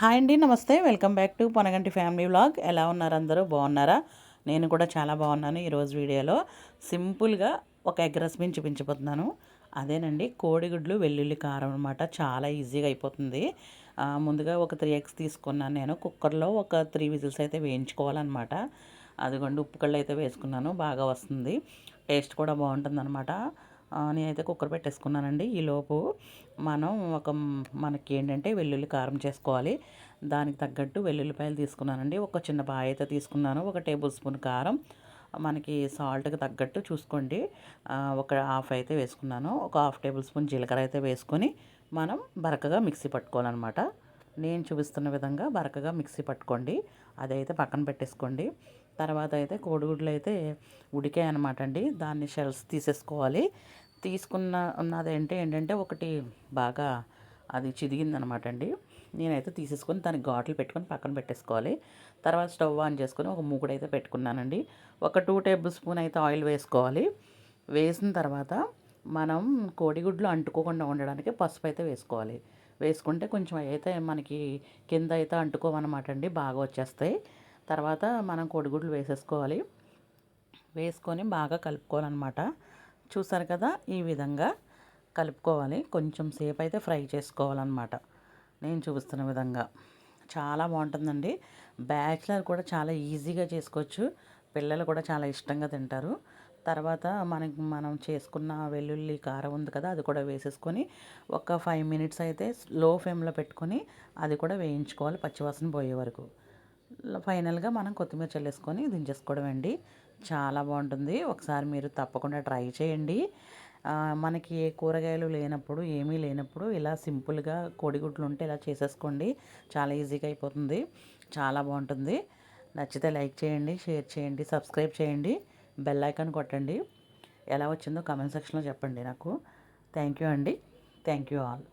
Hi అండి, నమస్తే. Welcome back to Ponaganti family vlog. ఎలా ఉన్నారు అందరూ? బాగున్నారా? నేను కూడా చాలా బాగున్నాను. ఈరోజు వీడియోలో సింపుల్గా ఒక ఎగ్ రెసిపీని చూపించబోతున్నాను. అదేనండి, కోడిగుడ్లు వెల్లుల్లి కారం అనమాట. చాలా ఈజీగా అయిపోతుంది. ముందుగా ఒక 3 ఎగ్స్ తీసుకున్నాను. నేను కుక్కర్లో ఒక 3 విజిల్స్ అయితే వేయించుకోవాలన్నమాట. అదిగోండి, ఉప్పు కళ్ళు అయితే వేసుకున్నాను. బాగా వస్తుంది, టేస్ట్ కూడా బాగుంటుందన్నమాట. నేనైతే కుక్కర్ పెట్టేసుకున్నానండి. ఈలోపు మనం మనకి ఏంటంటే వెల్లుల్లి కారం చేసుకోవాలి. దానికి తగ్గట్టు వెల్లుల్లిపాయలు తీసుకున్నానండి. ఒక చిన్న బాయ్ అయితే తీసుకున్నాను. 1 టేబుల్ స్పూన్ కారం, మనకి సాల్ట్కి తగ్గట్టు చూసుకోండి. ఒక హాఫ్ అయితే వేసుకున్నాను. ఒక హాఫ్ టేబుల్ స్పూన్ జీలకర్ర అయితే వేసుకొని మనం బరకగా మిక్సీ పట్టుకోవాలన్నమాట. నేను చూపిస్తున్న విధంగా బరకగా మిక్సీ పట్టుకోండి. అదైతే పక్కన పెట్టేసుకోండి. తర్వాత అయితే కోడిగుడ్లు అయితే ఉడికాయి అనమాట అండి. దాన్ని షెల్స్ తీసేసుకోవాలి. ఉన్నది ఏంటంటే ఒకటి బాగా అది చిదిగిందనమాట అండి. నేనైతే తీసేసుకొని దానికి ఘాట్లు పెట్టుకొని పక్కన పెట్టేసుకోవాలి. తర్వాత స్టవ్ ఆన్ చేసుకొని ఒక మూకుడైతే పెట్టుకున్నానండి. ఒక 2 టేబుల్ స్పూన్ అయితే ఆయిల్ వేసుకోవాలి. వేసిన తర్వాత మనం కోడిగుడ్లు అంటుకోకుండా ఉండడానికి పసుపు అయితే వేసుకోవాలి. వేసుకుంటే కొంచెం అయితే మనకి కింద అయితే అంటుకోవన్నమాట అండి, బాగా వచ్చేస్తాయి. తర్వాత మనం కోడిగుడ్లు వేసేసుకోవాలి. వేసుకొని బాగా కలుపుకోవాలన్నమాట. చూసారు కదా, ఈ విధంగా కలుపుకోవాలి. కొంచెం సేపు అయితే ఫ్రై చేసుకోవాలన్నమాట. నేను చూపిస్తున్న విధంగా చాలా బాగుంటుందండి. బ్యాచిలర్ కూడా చాలా ఈజీగా చేసుకోవచ్చు. పిల్లలు కూడా చాలా ఇష్టంగా తింటారు. తర్వాత మనం చేసుకున్న వెల్లుల్లి కారం ఉంది కదా, అది కూడా వేసేసుకొని ఒక 5 మినిట్స్ అయితే లో ఫ్లేమ్లో పెట్టుకొని అది కూడా వేయించుకోవాలి, పచ్చివాసన పోయే వరకు. ఫైనల్గా మనం కొత్తిమీర చల్లేసుకొని దించేసుకోవడం అండి. చాలా బాగుంటుంది. ఒకసారి మీరు తప్పకుండా ట్రై చేయండి. మనకి ఏ కూరగాయలు లేనప్పుడు, ఏమీ లేనప్పుడు ఇలా సింపుల్గా కోడిగుడ్లు ఉంటే ఇలా చేసేసుకోండి. చాలా ఈజీగా అయిపోతుంది. చాలా బాగుంటుంది. నచ్చితే లైక్ చేయండి, షేర్ చేయండి, సబ్స్క్రైబ్ చేయండి, బెల్ ఐకాన్ కొట్టండి. ఎలా వచ్చిందో కామెంట్ సెక్షన్లో చెప్పండి నాకు. థ్యాంక్ యూ అండి. Thank you all.